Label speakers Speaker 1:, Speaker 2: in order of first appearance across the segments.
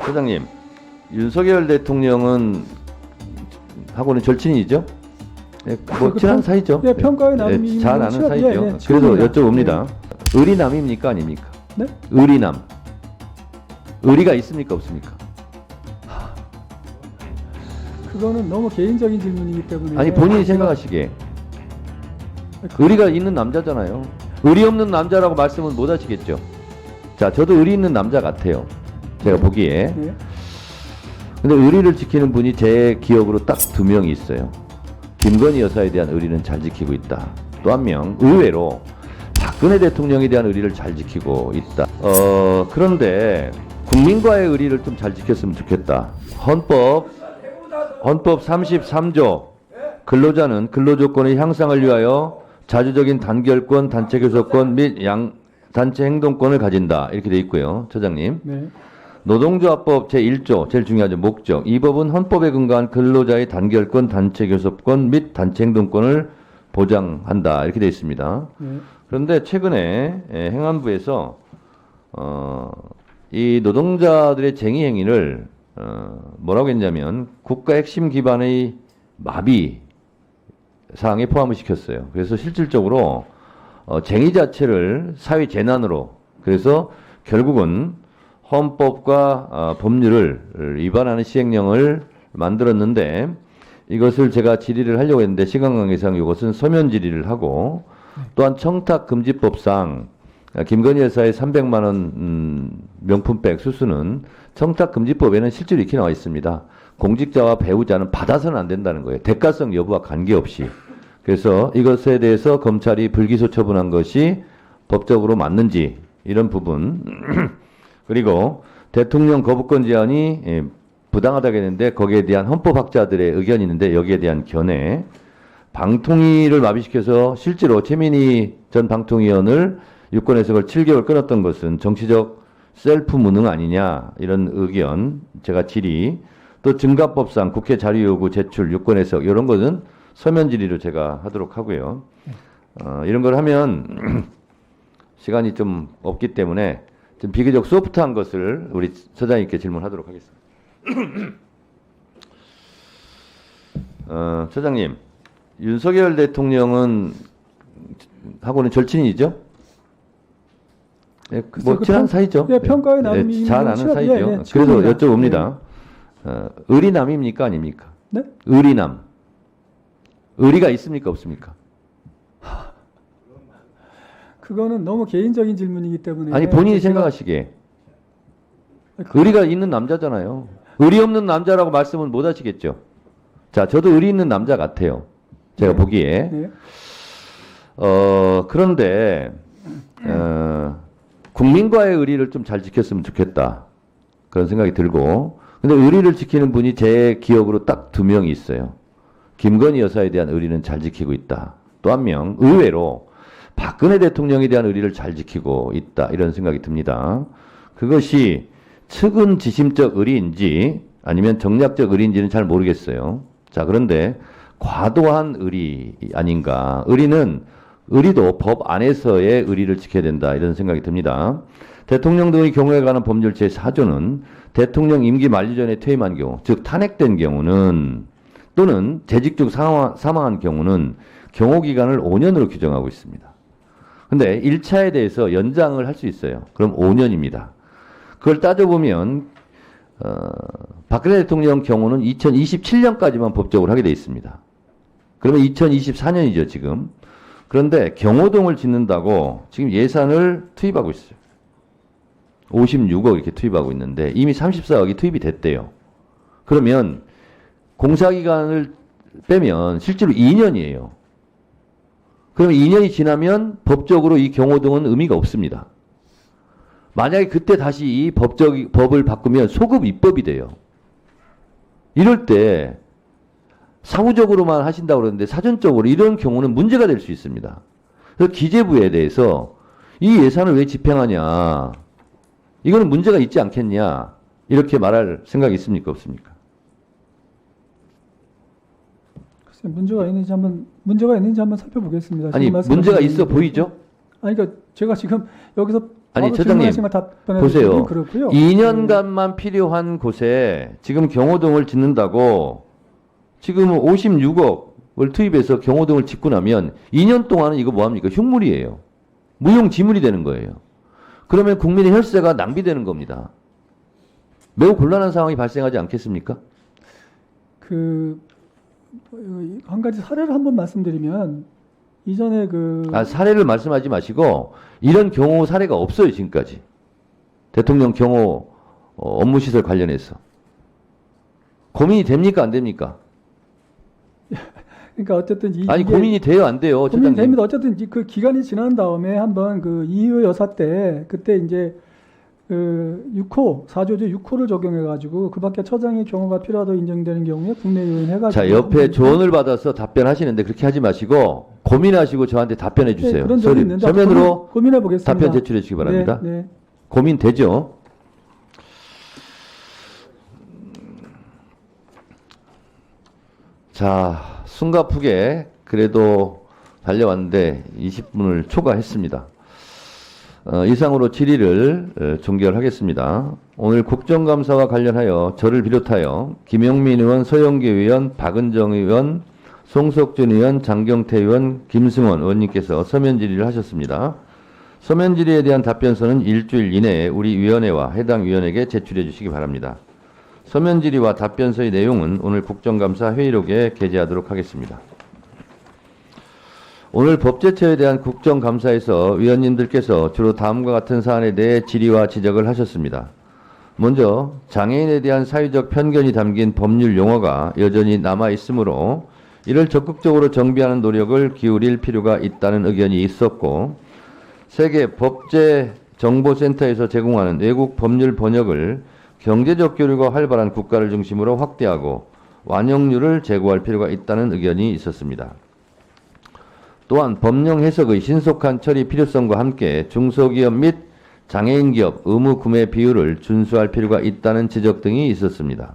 Speaker 1: 소장님, 윤석열 대통령은 하고는 절친이죠? 네, 뭐 친한 사이죠.
Speaker 2: 예, 평가의 남이
Speaker 1: 네, 잘 아는 사이죠.
Speaker 2: 예,
Speaker 1: 그래서
Speaker 2: 친합니다.
Speaker 1: 여쭤봅니다. 의리남입니까 아닙니까?
Speaker 2: 네?
Speaker 1: 의리남. 의리가 있습니까 없습니까?
Speaker 2: 그거는 너무 개인적인 질문이기 때문에.
Speaker 1: 아니 본인이 생각하시기에 의리가 있는 남자잖아요. 의리 없는 남자라고 말씀은 못 하시겠죠. 자, 저도 의리 있는 남자 같아요. 제가 보기에.
Speaker 2: 네.
Speaker 1: 근데 의리를 지키는 분이 제 기억으로 딱 두 명이 있어요. 김건희 여사에 대한 의리는 잘 지키고 있다. 또 한 명, 의외로 박근혜 대통령에 대한 의리를 잘 지키고 있다. 그런데 국민과의 의리를 좀 잘 지켰으면 좋겠다. 헌법 33조 근로자는 근로조건의 향상을 위하여 자주적인 단결권, 단체 교섭권 및 단체 행동권을 가진다. 이렇게 돼 있고요. 처장님.
Speaker 2: 네.
Speaker 1: 노동조합법 제1조 제일 중요하죠. 목적. 이 법은 헌법에 근거한 근로자의 단결권, 단체 교섭권 및 단체 행동권을 보장한다. 이렇게 되어 있습니다.
Speaker 2: 네.
Speaker 1: 그런데 최근에 행안부에서 이 노동자들의 쟁의 행위를 뭐라고 했냐면 국가 핵심 기반의 마비 사항에 포함을 시켰어요. 그래서 실질적으로 쟁의 자체를 사회 재난으로, 그래서 결국은 헌법과 법률을 위반하는 시행령을 만들었는데, 이것을 제가 질의를 하려고 했는데 시간 관계상 이것은 서면 질의를 하고, 또한 청탁금지법상 김건희 여사의 300만 원 명품백 수수는 청탁금지법에는 실제로 이렇게 나와 있습니다. 공직자와 배우자는 받아서는 안 된다는 거예요. 대가성 여부와 관계없이. 그래서 이것에 대해서 검찰이 불기소 처분한 것이 법적으로 맞는지, 이런 부분. 그리고 대통령 거부권 제한이 부당하다고 했는데 거기에 대한 헌법학자들의 의견이 있는데 여기에 대한 견해. 방통위를 마비시켜서 실제로 최민희 전 방통위원을 유권 해석을 7개월 끊었던 것은 정치적 셀프 무능 아니냐, 이런 의견, 제가 질의. 또 증가법상 국회 자료 요구 제출 유권 해석, 이런 것은 서면 질의로 제가 하도록 하고요. 이런 걸 하면 시간이 좀 없기 때문에 좀 비교적 소프트한 것을 우리 처장님께 질문하도록 하겠습니다. 처장님, 윤석열 대통령은 하고는 절친이죠? 예, 뭐 친한 사이죠.
Speaker 2: 예, 평가의 남이
Speaker 1: 예, 잘 아는 사이죠.
Speaker 2: 예,
Speaker 1: 그래서
Speaker 2: 친합니다.
Speaker 1: 여쭤봅니다. 의리남입니까 아닙니까?
Speaker 2: 네?
Speaker 1: 의리남. 의리가 있습니까 없습니까?
Speaker 2: 그거는 너무 개인적인 질문이기 때문에.
Speaker 1: 아니 본인이
Speaker 2: 제가-
Speaker 1: 생각하시기에 의리가 있는 남자잖아요. 의리 없는 남자라고 말씀은 못 하시겠죠. 자, 저도 의리 있는 남자 같아요. 제가 보기에.
Speaker 2: 네.
Speaker 1: 그런데 국민과의 의리를 좀 잘 지켰으면 좋겠다. 그런 생각이 들고. 근데 의리를 지키는 분이 제 기억으로 딱 두 명이 있어요. 김건희 여사에 대한 의리는 잘 지키고 있다. 또 한 명, 의외로 박근혜 대통령에 대한 의리를 잘 지키고 있다. 이런 생각이 듭니다. 그것이 측은지심적 의리인지 아니면 정략적 의리인지는 잘 모르겠어요. 자, 그런데 과도한 의리 아닌가. 의리도 법 안에서의 의리를 지켜야 된다. 이런 생각이 듭니다. 대통령 등의 경우에 관한 법률 제4조는 대통령 임기 만료 전에 퇴임한 경우, 즉 탄핵된 경우는, 또는 재직 중 사망한 경우는 경호기간을 5년으로 규정하고 있습니다. 근데 1차에 대해서 연장을 할 수 있어요. 그럼 5년입니다. 그걸 따져보면 박근혜 대통령 경우는 2027년까지만 법적으로 하게 돼 있습니다. 그러면 2024년이죠 지금. 그런데 경호동을 짓는다고 지금 예산을 투입하고 있어요. 56억 이렇게 투입하고 있는데 이미 34억이 투입이 됐대요. 그러면 공사기간을 빼면 실제로 2년이에요. 그럼 2년이 지나면 법적으로 이 경호동은 의미가 없습니다. 만약에 그때 다시 이 법을 바꾸면 소급 입법이 돼요. 이럴 때 사후적으로만 하신다고 그러는데 사전적으로 이런 경우는 문제가 될 수 있습니다. 그래서 기재부에 대해서 이 예산을 왜 집행하냐, 이거는 문제가 있지 않겠냐, 이렇게 말할 생각이 있습니까 없습니까?
Speaker 2: 글쎄, 문제가 있는지 한번 살펴보겠습니다.
Speaker 1: 아니
Speaker 2: 지금
Speaker 1: 문제가
Speaker 2: 말씀하신
Speaker 1: 있어
Speaker 2: 게.
Speaker 1: 보이죠?
Speaker 2: 아니 그러니까 제가 지금 여기서
Speaker 1: 아니,
Speaker 2: 바로
Speaker 1: 처장님,
Speaker 2: 질문하신 거 답변해
Speaker 1: 보세요.
Speaker 2: 주시면 그렇고요.
Speaker 1: 2년간만 필요한 곳에 지금 경호등을 짓는다고 지금 56억을 투입해서 경호등을 짓고 나면 2년 동안은 이거 뭐합니까? 흉물이에요. 무용지물이 되는 거예요. 그러면 국민의 혈세가 낭비되는 겁니다. 매우 곤란한 상황이 발생하지 않겠습니까?
Speaker 2: 한 가지 사례를 한번 말씀드리면 이전에
Speaker 1: 사례를 말씀하지 마시고 이런 경호 사례가 없어요, 지금까지. 대통령 경호 업무시설 관련해서. 고민이 됩니까, 안 됩니까?
Speaker 2: 그러니까 어쨌든
Speaker 1: 아니,
Speaker 2: 이게
Speaker 1: 고민이 돼요, 안 돼요,
Speaker 2: 고민이
Speaker 1: 처장님?
Speaker 2: 됩니다. 어쨌든 그 기간이 지난 다음에 한번 이효 여사 때 그때 이제 6호 4조제 6호를 적용해 가지고 그밖에 처장의 경우가 필요하다고 인정되는 경우에 국내 요인 해가지고
Speaker 1: 자, 옆에 조언을 받아서 답변하시는데 그렇게 하지 마시고 고민하시고 저한테 답변해 주세요.
Speaker 2: 그런 적이 있는데
Speaker 1: 서면으로
Speaker 2: 고민해 보겠습니다.
Speaker 1: 답변 제출해 주시기 바랍니다.
Speaker 2: 네, 네.
Speaker 1: 고민되죠? 자, 숨가쁘게 그래도 달려왔는데 20분을 초과했습니다. 이상으로 질의를 종결하겠습니다. 오늘 국정감사와 관련하여 저를 비롯하여 김영민 의원, 서영기 의원, 박은정 의원, 송석준 의원, 장경태 의원, 김승원 의원님께서 서면 질의를 하셨습니다. 서면 질의에 대한 답변서는 일주일 이내에 우리 위원회와 해당 위원에게 제출해 주시기 바랍니다. 서면 질의와 답변서의 내용은 오늘 국정감사 회의록에 게재하도록 하겠습니다. 오늘 법제처에 대한 국정감사에서 위원님들께서 주로 다음과 같은 사안에 대해 질의와 지적을 하셨습니다. 먼저 장애인에 대한 사회적 편견이 담긴 법률 용어가 여전히 남아 있으므로 이를 적극적으로 정비하는 노력을 기울일 필요가 있다는 의견이 있었고, 세계 법제정보센터에서 제공하는 외국 법률 번역을 경제적 교류가 활발한 국가를 중심으로 확대하고 완용률을 제고할 필요가 있다는 의견이 있었습니다. 또한 법령 해석의 신속한 처리 필요성과 함께 중소기업 및 장애인 기업 의무 구매 비율을 준수할 필요가 있다는 지적 등이 있었습니다.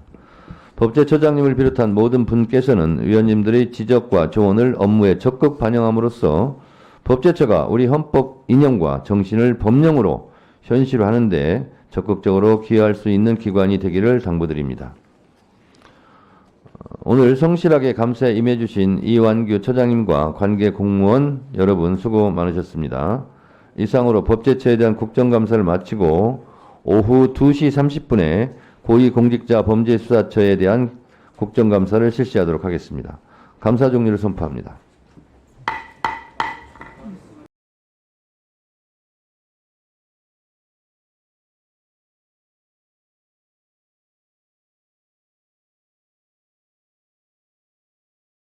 Speaker 1: 법제처장님을 비롯한 모든 분께서는 위원님들의 지적과 조언을 업무에 적극 반영함으로써 법제처가 우리 헌법 이념과 정신을 법령으로 현실화하는 데 적극적으로 기여할 수 있는 기관이 되기를 당부드립니다. 오늘 성실하게 감사에 임해주신 이완규 처장님과 관계 공무원 여러분 수고 많으셨습니다. 이상으로 법제처에 대한 국정감사를 마치고 오후 2시 30분에 고위공직자범죄수사처에 대한 국정감사를 실시하도록 하겠습니다. 감사 종료를 선포합니다.